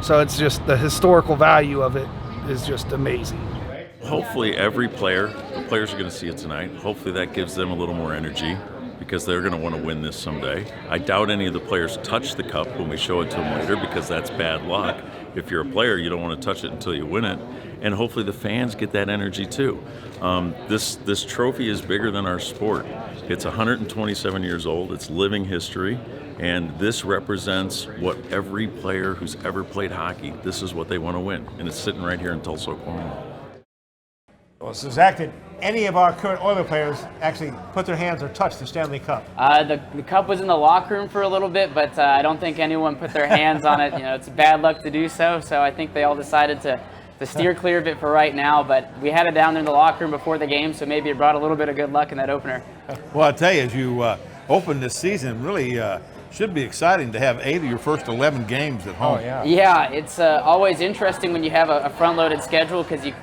So it's just the historical value of it is just amazing. Hopefully the players are going to see it tonight. Hopefully that gives them a little more energy because they're going to want to win this someday. I doubt any of the players touch the cup when we show it to them later because that's bad luck. If you're a player, you don't want to touch it until you win it. And hopefully the fans get that energy too. This trophy is bigger than our sport. It's 127 years old. It's living history. And this represents what every player who's ever played hockey, this is what they want to win. And it's sitting right here in Tulsa, Oklahoma. Well, so Zach, did any of our current Oiler players actually put their hands or touch the Stanley Cup? The cup was in the locker room for a little bit, but I don't think anyone put their hands on it. It's bad luck to do so, so I think they all decided to steer clear of it for right now, but we had it down there in the locker room before the game, so maybe it brought a little bit of good luck in that opener. Well, I tell you, as you open this season, really should be exciting to have 8 of your first 11 games at home. Oh, yeah. Yeah, it's always interesting when you have a front-loaded schedule because you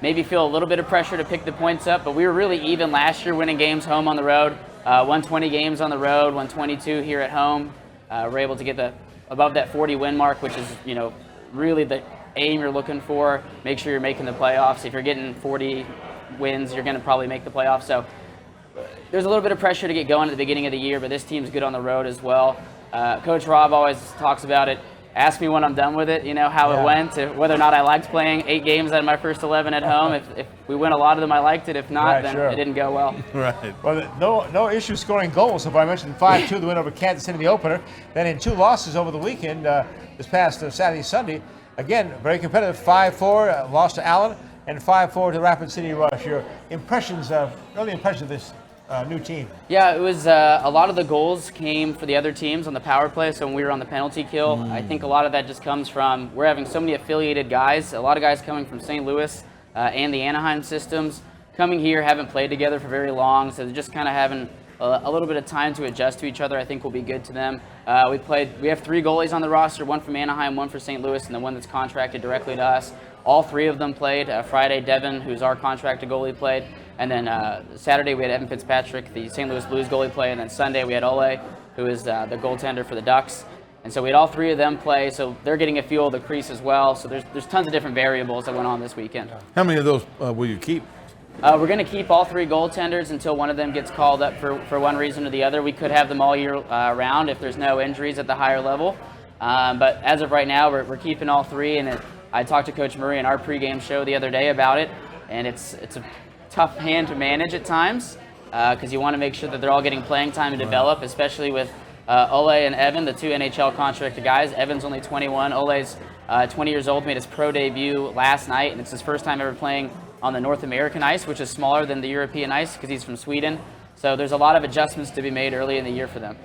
maybe feel a little bit of pressure to pick the points up, but we were really even last year winning games home on the road. 120 games on the road, 122 here at home. We're able to get above that 40 win mark, which is really the aim you're looking for. Make sure you're making the playoffs. If you're getting 40 wins, you're going to probably make the playoffs. So there's a little bit of pressure to get going at the beginning of the year, but this team's good on the road as well. Coach Rob always talks about it. Ask me when I'm done with it, how it went, whether or not I liked playing 8 games out of my first 11 at home. If we win a lot of them, I liked it. If not, then it didn't go well. Right. Well, no issue scoring goals. If I mentioned 5-2, the win over Kansas City in the opener, then in 2 losses over the weekend, this past Saturday, Sunday, Again, very competitive, 5-4, lost to Allen, and 5-4 to Rapid City Rush. Your impressions, early impressions of this new team? Yeah, it was a lot of the goals came for the other teams on the power play, so when we were on the penalty kill. I think a lot of that just comes from we're having so many affiliated guys, a lot of guys coming from St. Louis and the Anaheim systems, coming here, haven't played together for very long, so they're just kind of having a little bit of time to adjust to each other. I think will be good to them. We have 3 goalies on the roster, one from Anaheim, one for St. Louis, and the one that's contracted directly to us. All 3 of them played. Friday, Devin, who's our contracted goalie, played. And then Saturday, we had Evan Fitzpatrick, the St. Louis Blues goalie, play. And then Sunday, we had Ole, who is the goaltender for the Ducks. And so we had all 3 of them play, so they're getting a feel of the crease as well. So there's tons of different variables that went on this weekend. How many of those will you keep? We're going to keep all 3 goaltenders until one of them gets called up for one reason or the other. We could have them all year round if there's no injuries at the higher level. But as of right now, we're keeping all 3. And I talked to Coach Murray in our pregame show the other day about it. And it's a tough hand to manage at times because you want to make sure that they're all getting playing time to develop, especially with Ole and Evan, the 2 NHL contracted guys. Evan's only 21. Ole's 20 years old, made his pro debut last night, and it's his first time ever playing on the North American ice, which is smaller than the European ice because he's from Sweden. So there's a lot of adjustments to be made early in the year for them.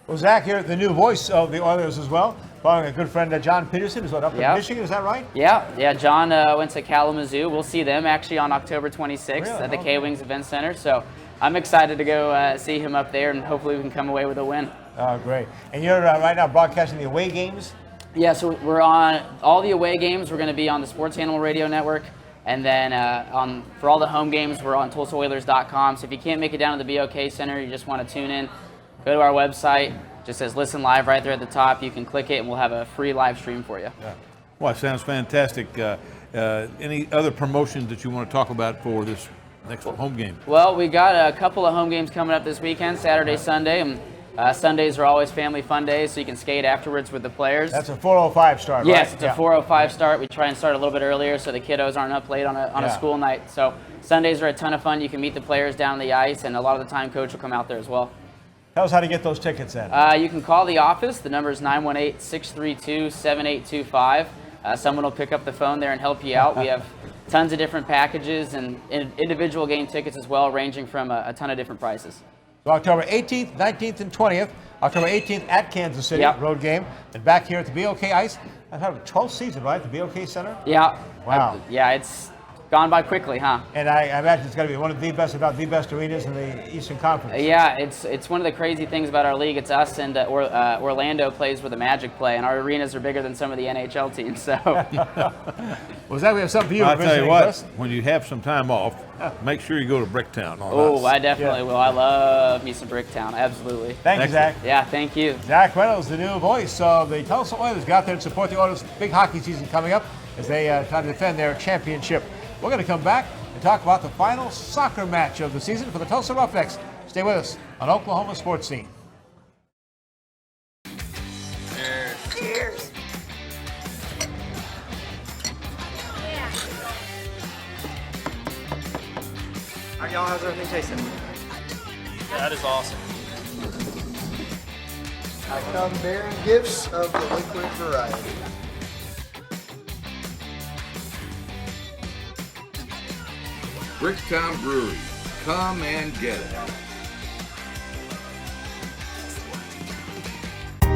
Well, Zach here, the new voice of the Oilers as well, following a good friend, John Peterson, who's up in Michigan, is that right? Yeah, John went to Kalamazoo. We'll see them actually on October 26th at the K-Wings Event Center. So I'm excited to go see him up there, and hopefully we can come away with a win. Oh, great. And you're right now broadcasting the away games? Yeah, so we're on all the away games. We're going to be on the Sports Animal Radio Network. And then for all the home games, we're on TulsaOilers.com. So if you can't make it down to the BOK Center, you just want to tune in, go to our website. Just says listen live right there at the top. You can click it and we'll have a free live stream for you. Yeah. Well, it sounds fantastic. Any other promotions that you want to talk about for this next home game? Well, we got a couple of home games coming up this weekend, Saturday, Sunday. And Sundays are always family fun days, so you can skate afterwards with the players. That's a 4:05 start, right? Yes, it's a 4:05 start. We try and start a little bit earlier so the kiddos aren't up late on a school night. So Sundays are a ton of fun. You can meet the players down on the ice, and a lot of the time Coach will come out there as well. Tell us how to get those tickets then. You can call the office. The number is 918-632-7825. Someone will pick up the phone there and help you out. We have tons of different packages and individual game tickets as well, ranging from a ton of different prices. So October 18th, 19th, and 20th. October 18th at Kansas City, road game. And back here at the BOK Ice. I've had a 12th season, right, at the BOK Center? Yeah. Wow. It's gone by quickly, huh? And I imagine it's got to be one of the best, about the best arenas in the Eastern Conference. Yeah, it's one of the crazy things about our league. It's us and Orlando plays where the Magic play, and our arenas are bigger than some of the NHL teams. So, well, Zach, we have something for you. I'll tell you what, when you have some time off, make sure you go to Bricktown. Oh, I definitely will. I love me some Bricktown, absolutely. Thank you, Zach. Yeah, thank you. Zach Reynolds, the new voice of the Tulsa Oilers. Go out there and support the Oilers' big hockey season coming up as they try to defend their championship. We're going to come back and talk about the final soccer match of the season for the Tulsa Roughnecks. Stay with us on Oklahoma Sports Scene. Cheers. Cheers. All right, y'all, how's everything tasting? That is awesome. I come bearing gifts of the liquid variety. Bricktown Brewery. Come and get it.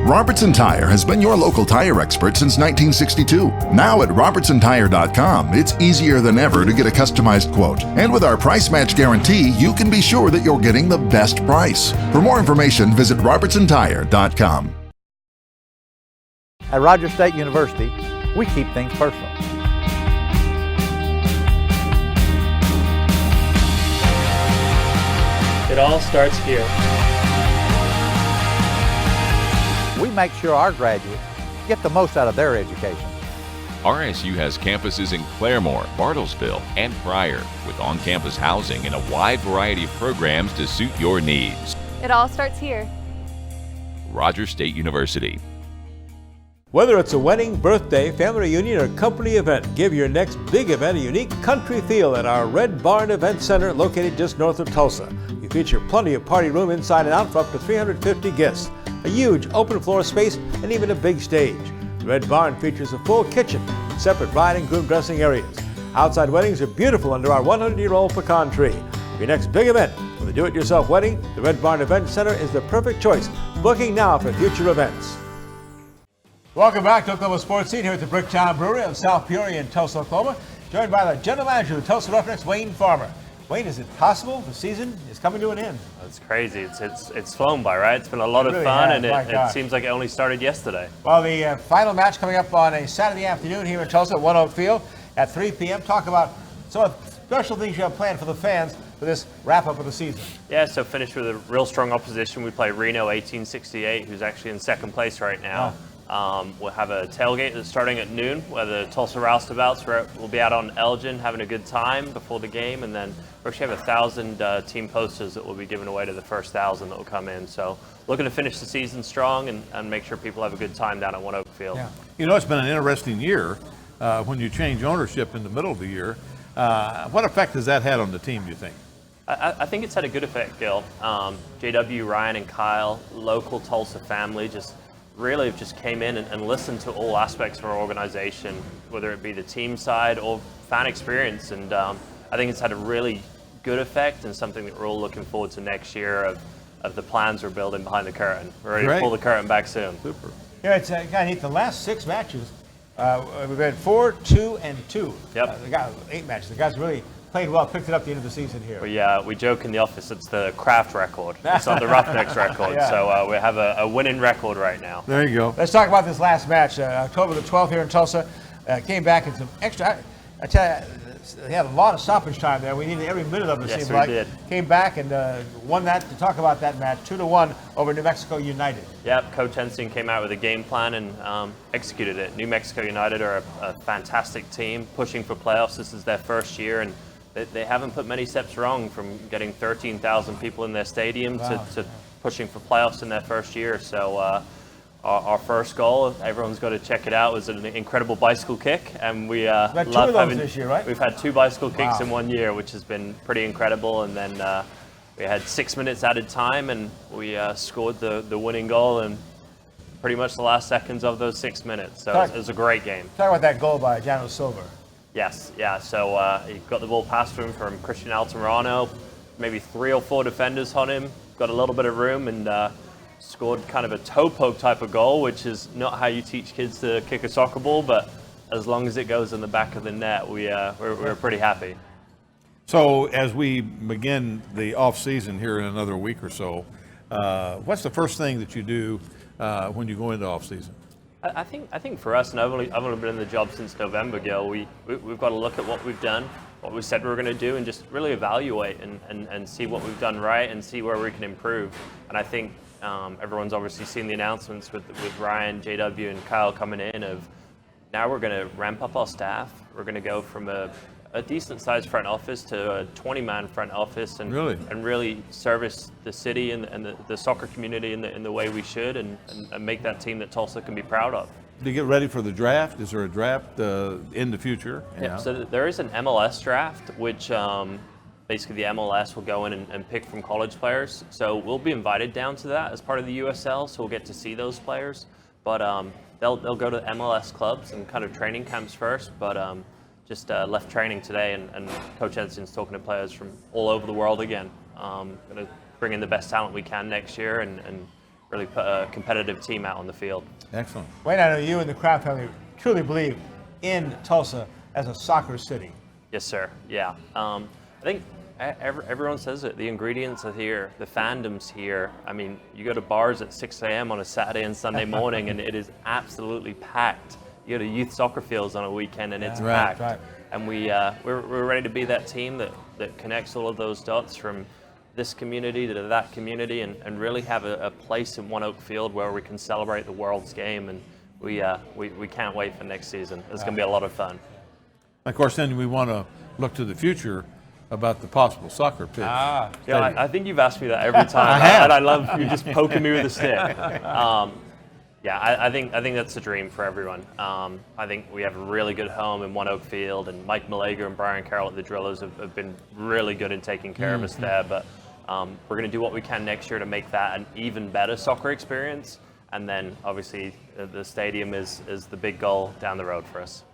Robertson Tire has been your local tire expert since 1962. Now at RobertsonTire.com, it's easier than ever to get a customized quote. And with our price match guarantee, you can be sure that you're getting the best price. For more information, visit RobertsonTire.com. At Rogers State University, we keep things personal. It all starts here. We make sure our graduates get the most out of their education. RSU has campuses in Claremore, Bartlesville, and Pryor, with on-campus housing and a wide variety of programs to suit your needs. It all starts here. Rogers State University. Whether it's a wedding, birthday, family reunion, or company event, give your next big event a unique country feel at our Red Barn Event Center located just north of Tulsa. We feature plenty of party room inside and out for up to 350 guests, a huge open floor space, and even a big stage. The Red Barn features a full kitchen, separate bride and groom dressing areas. Outside weddings are beautiful under our 100-year-old pecan tree. For your next big event with a do-it-yourself wedding, the Red Barn Event Center is the perfect choice. Booking now for future events. Welcome back to Oklahoma Sports Scene here at the Bricktown Brewery in South Peoria in Tulsa, Oklahoma. Joined by the general manager of the Tulsa Roughnecks, Wayne Farmer. Wayne, is it possible the season is coming to an end? It's crazy. It's flown by, right? It's been a lot of fun, and it seems like it only started yesterday. Well, the final match coming up on a Saturday afternoon here in Tulsa at One Oak Field at 3 p.m. Talk about some of the special things you have planned for the fans for this wrap-up of the season. Yeah, so finished with a real strong opposition. We play Reno 1868, who's actually in second place right now. We'll have a tailgate that's starting at noon, where the Tulsa Roustabouts will be out on Elgin having a good time before the game, and then we actually have 1,000 team posters that will be given away to the first 1,000 that will come in. So looking to finish the season strong and make sure people have a good time down at One Oak Field. Yeah. You know, it's been an interesting year when you change ownership in the middle of the year. What effect has that had on the team, do you think? I think it's had a good effect, Gil. JW, Ryan, and Kyle, local Tulsa family, really just came in and listened to all aspects of our organization, whether it be the team side or fan experience. And I think it's had a really good effect and something that we're all looking forward to next year of the plans we're building behind the curtain. We're ready to pull the curtain back soon. Super. Yeah, it's kind of neat. The last 6 matches, we've had 4, 2, and 2. Yep. The guys, 8 matches. The guys really played well, picked it up at the end of the season here. We joke in the office it's the craft record. It's not the Roughnecks record. Yeah. So we have a winning record right now. There you go. Let's talk about this last match. October the 12th here in Tulsa. Came back in some extra. I tell you, they had a lot of stoppage time there. We needed every minute of it, Yes, seemed we like. did. Came back and won that. To talk about that match, 2-1 over New Mexico United. Yep, Coach Haisten came out with a game plan and executed it. New Mexico United are a fantastic team, pushing for playoffs. This is their first year, and they haven't put many steps wrong, from getting 13,000 people in their stadium to pushing for playoffs in their first year. So our first goal, everyone's got to check it out, was an incredible bicycle kick, and we love having this year, right? We've had 2 bicycle kicks in 1 year, which has been pretty incredible. And then we had 6 minutes added time, and we scored the winning goal in pretty much the last seconds of those 6 minutes. So it was a great game. Talk about that goal by Jano Silver. Yes, yeah. So he got the ball passed to him from Christian Altamirano, maybe 3 or 4 defenders on him, got a little bit of room, and scored kind of a toe poke type of goal, which is not how you teach kids to kick a soccer ball, but as long as it goes in the back of the net, we're pretty happy. So as we begin the off season here in another week or so, what's the first thing that you do when you go into off season? I think for us, and I've only been in the job since November, Gil, we've got to look at what we've done, what we said we were going to do, and just really evaluate and see what we've done right and see where we can improve. And I think everyone's obviously seen the announcements with Ryan, JW, and Kyle coming in of now we're going to ramp up our staff. We're going to go from a decent-sized front office to a 20-man front office and really service the city and the soccer community in the way we should and make that team that Tulsa can be proud of. To get ready for the draft, is there a draft in the future? Yeah, so there is an MLS draft, which basically the MLS will go in and pick from college players. So we'll be invited down to that as part of the USL, so we'll get to see those players. But they'll go to MLS clubs and kind of training camps first, but just left training today, and Coach Haisten's talking to players from all over the world again. Going to bring in the best talent we can next year and really put a competitive team out on the field. Excellent. Wayne, I know you and the Kraft family truly believe in Tulsa as a soccer city. Yes, sir. Yeah. I think everyone says it. The ingredients are here. The fandom's here. I mean, you go to bars at 6 a.m. on a Saturday and Sunday morning, and it is absolutely packed. You go to youth soccer fields on a weekend, and it's packed. Right. And we're ready to be that team that connects all of those dots from this community to that community, and really have a place in One Oak Field where we can celebrate the world's game. And we can't wait for next season. It's going to be a lot of fun. Of course, then we want to look to the future about the possible soccer pitch. Yeah, I think you've asked me that every time, and I love you just poking me with a stick. I think that's a dream for everyone. I think we have a really good home in One Oak Field, and Mike Malaga and Brian Carroll at the Drillers have been really good in taking care of us there. But we're going to do what we can next year to make that an even better soccer experience. And then, obviously, the stadium is the big goal down the road for us.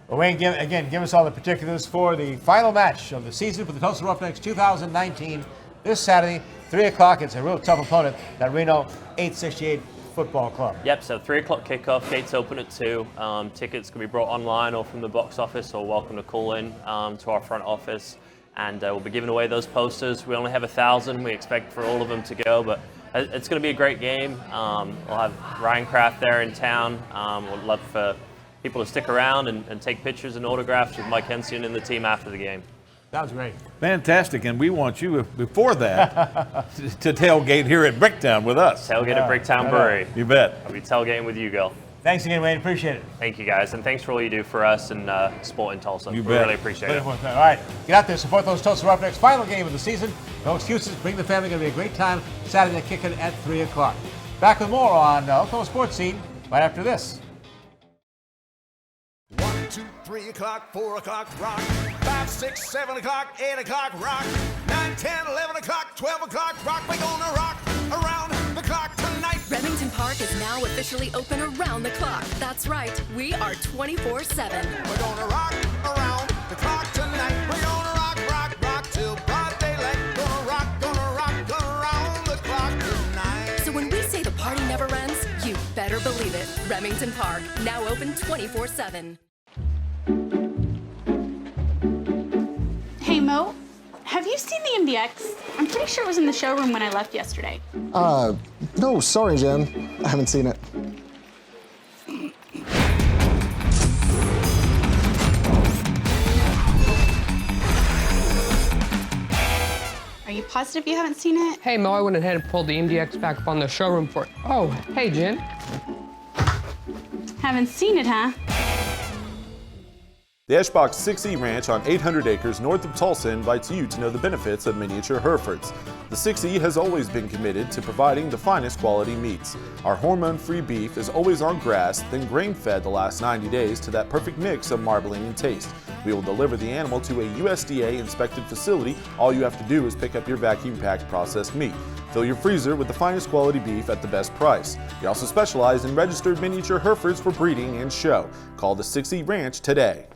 Well, Wayne, give us all the particulars for the final match of the season for the Tulsa Roughnecks 2019 this Saturday, 3 o'clock. It's a real tough opponent, that Reno 868 Football Club. Yep, so 3 o'clock kickoff, gates open at 2. Tickets can be brought online or from the box office, or welcome to call in to our front office. And we'll be giving away those posters. We only have 1,000. We expect for all of them to go, but it's going to be a great game. We'll have Ryan Kraft there in town. We'd love for people to stick around and take pictures and autographs with Mike Hensian and the team after the game. Sounds great. Fantastic, and we want you, before that, to tailgate here at Bricktown with us. Tailgate at Bricktown Brewery. You bet. I'll be tailgating with you, Gil. Thanks again, Wayne. Appreciate it. Thank you, guys, and thanks for all you do for us and sport in Tulsa. You we bet. really appreciate it. All right, get out there, support those Tulsa Roughnecks. Final game of the season. No excuses. Bring the family. Going to be a great time. Saturday, kicking at 3 o'clock. Back with more on Oklahoma Sports Scene right after this. 1, 2, 3 o'clock, 4 o'clock, rock. 5, 6, 7 o'clock, 8 o'clock, rock. 9, 10, 11 o'clock, 12 o'clock, rock. We're gonna rock around the clock tonight. Remington Park is now officially open around the clock. That's right, we are 24/7. We're gonna rock around the clock tonight. We're gonna rock till broad daylight. Gonna rock around the clock tonight. So when we say the party never ends, you better believe it. Remington Park, now open 24/7. Hey, Mo, have you seen the MDX? I'm pretty sure it was in the showroom when I left yesterday. No, sorry, Jen. I haven't seen it. Are you positive you haven't seen it? Hey, Mo, I went ahead and pulled the MDX back up on the showroom for it. Oh, hey, Jen. Haven't seen it, huh? The Eshbach 6E Ranch on 800 acres north of Tulsa invites you to know the benefits of miniature Herefords. The 6E has always been committed to providing the finest quality meats. Our hormone-free beef is always on grass, then grain-fed the last 90 days to that perfect mix of marbling and taste. We will deliver the animal to a USDA-inspected facility. All you have to do is pick up your vacuum-packed processed meat. Fill your freezer with the finest quality beef at the best price. We also specialize in registered miniature Herefords for breeding and show. Call the 6E Ranch today.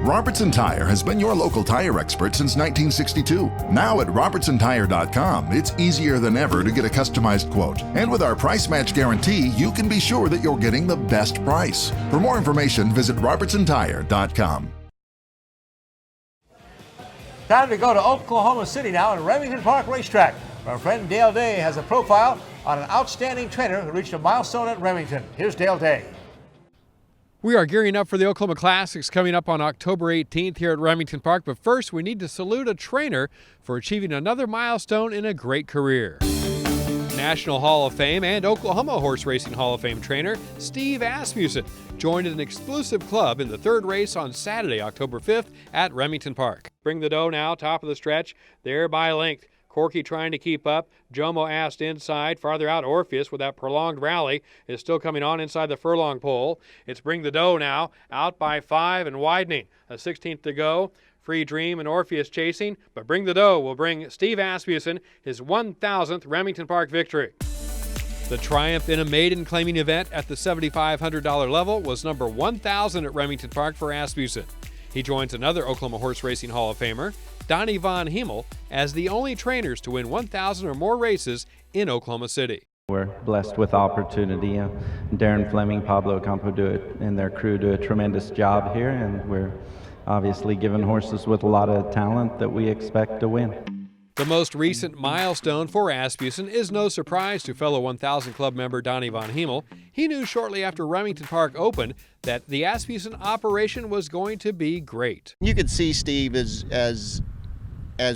Robertson Tire has been your local tire expert since 1962. Now at RobertsonTire.com, it's easier than ever to get a customized quote. And with our price match guarantee, you can be sure that you're getting the best price. For more information, visit RobertsonTire.com. Time to go to Oklahoma City now at Remington Park Racetrack. Our friend Dale Day has a profile on an outstanding trainer who reached a milestone at Remington. Here's Dale Day. We are gearing up for the Oklahoma Classics coming up on October 18th here at Remington Park. But first, we need to salute a trainer for achieving another milestone in a great career. National Hall of Fame and Oklahoma Horse Racing Hall of Fame trainer Steve Asmussen joined an exclusive club in the third race on Saturday, October 5th at Remington Park. Bring the dough now, top of the stretch, there by length. Corky trying to keep up. Jomo asked inside. Farther out, Orpheus with that prolonged rally is still coming on inside the furlong pole. It's Bring the Dough now, out by 5 and widening. A 16th to go. Free Dream and Orpheus chasing, but Bring the Dough will bring Steve Asmussen his 1,000th Remington Park victory. The triumph in a maiden claiming event at the $7,500 level was number 1,000 at Remington Park for Asmussen. He joins another Oklahoma Horse Racing Hall of Famer, Donnie Von Himmel, as the only trainers to win 1,000 or more races in Oklahoma City. We're blessed with opportunity. Darren Fleming, Pablo Campo and their crew do a tremendous job here, and we're obviously given horses with a lot of talent that we expect to win. The most recent milestone for Asmussen is no surprise to fellow 1,000 Club member Donnie Von Himmel. He knew shortly after Remington Park opened that the Asmussen operation was going to be great. You could see Steve as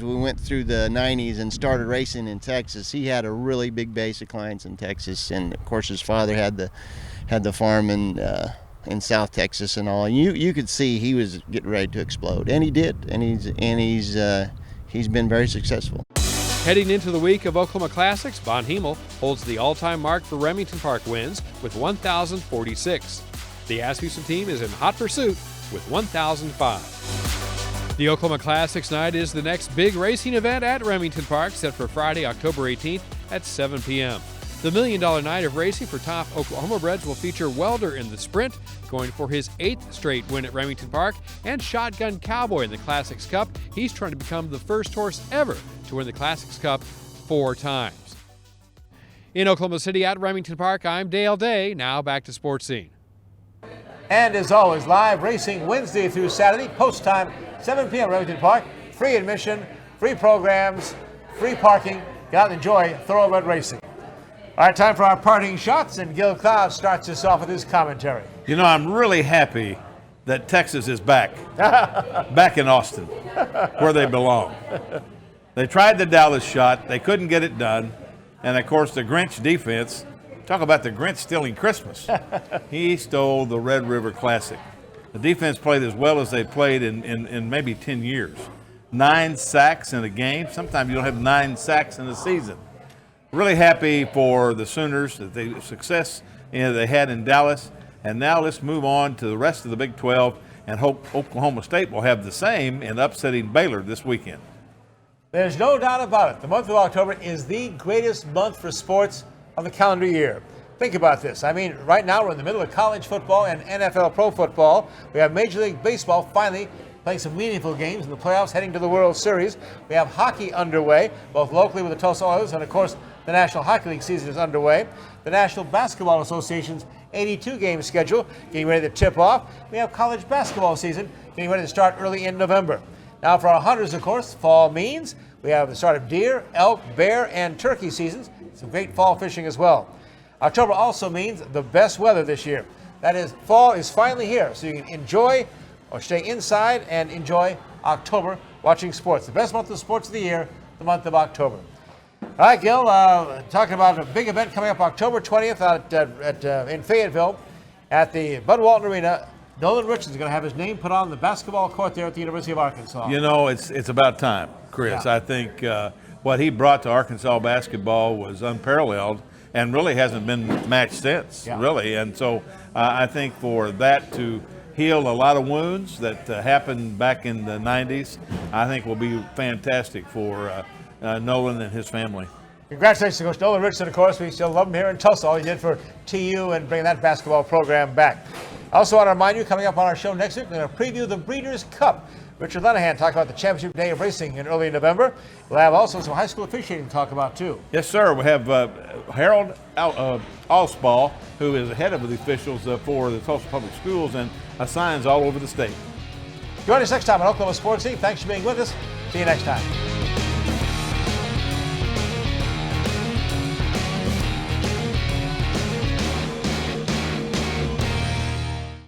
we went through the 90s and started racing in Texas. He had a really big base of clients in Texas, and of course his father had the farm in South Texas and all. And you could see he was getting ready to explode, and he did. And he's been very successful. Heading into the week of Oklahoma Classics, Von Himmel holds the all-time mark for Remington Park wins with 1,046. The Asmussen team is in hot pursuit with 1,005. The Oklahoma Classics night is the next big racing event at Remington Park, set for Friday, October 18th at 7 p.m. The $1 Million Night of Racing for top Oklahoma breds will feature Welder in the sprint, going for his 8th straight win at Remington Park, and Shotgun Cowboy in the Classics Cup. He's trying to become the first horse ever to win the Classics Cup 4 times. In Oklahoma City at Remington Park, I'm Dale Day. Now back to Sportscene. And as always, live racing Wednesday through Saturday, post time, 7 p.m. Remington Park. Free admission, free programs, free parking. Get out and enjoy thoroughbred racing. All right, time for our parting shots, and Gil Cloud starts us off with his commentary. You know, I'm really happy that Texas is back. Back in Austin, where they belong. They tried the Dallas shot. They couldn't get it done. And, of course, the Grinch defense, talk about the Grinch stealing Christmas. He stole the Red River Classic. The defense played as well as they played in maybe 10 years. 9 sacks in a game. Sometimes you don't have 9 sacks in a season. Really happy for the Sooners, the success they had in Dallas. And now let's move on to the rest of the Big 12 and hope Oklahoma State will have the same in upsetting Baylor this weekend. There's no doubt about it. The month of October is the greatest month for sports of the calendar year. Think about this. I mean, right now we're in the middle of college football and NFL pro football. We have Major League Baseball finally playing some meaningful games in the playoffs, heading to the World Series. We have hockey underway, both locally with the Tulsa Oilers, and of course, the National Hockey League season is underway. The National Basketball Association's 82-game schedule getting ready to tip off. We have college basketball season getting ready to start early in November. Now for our hunters, of course, fall means we have the start of deer, elk, bear, and turkey seasons. Some great fall fishing as well. October also means the best weather this year. That is, fall is finally here, so you can enjoy or stay inside and enjoy October watching sports. The best month of sports of the year, the month of October. All right, Gil, talking about a big event coming up October 20th in Fayetteville at the Bud Walton Arena. Nolan Richards is going to have his name put on the basketball court there at the University of Arkansas. You know, it's about time, Chris. Yeah. I think what he brought to Arkansas basketball was unparalleled and really hasn't been matched since, really. And so I think for that to heal a lot of wounds that happened back in the 90s, I think will be fantastic for Nolan and his family. Congratulations to Coach Nolan Richardson, of course. We still love him here in Tulsa. All he did for TU and bringing that basketball program back. I also want to remind you, coming up on our show next week, we're going to preview the Breeders' Cup. Richard Lenahan talking about the championship day of racing in early November. We'll have also some high school officiating to talk about, too. Yes, sir. We have Harold Allspaw, who is the head of the officials for the Tulsa Public Schools and assigns all over the state. Join us next time on Oklahoma Sports Scene. Thanks for being with us. See you next time.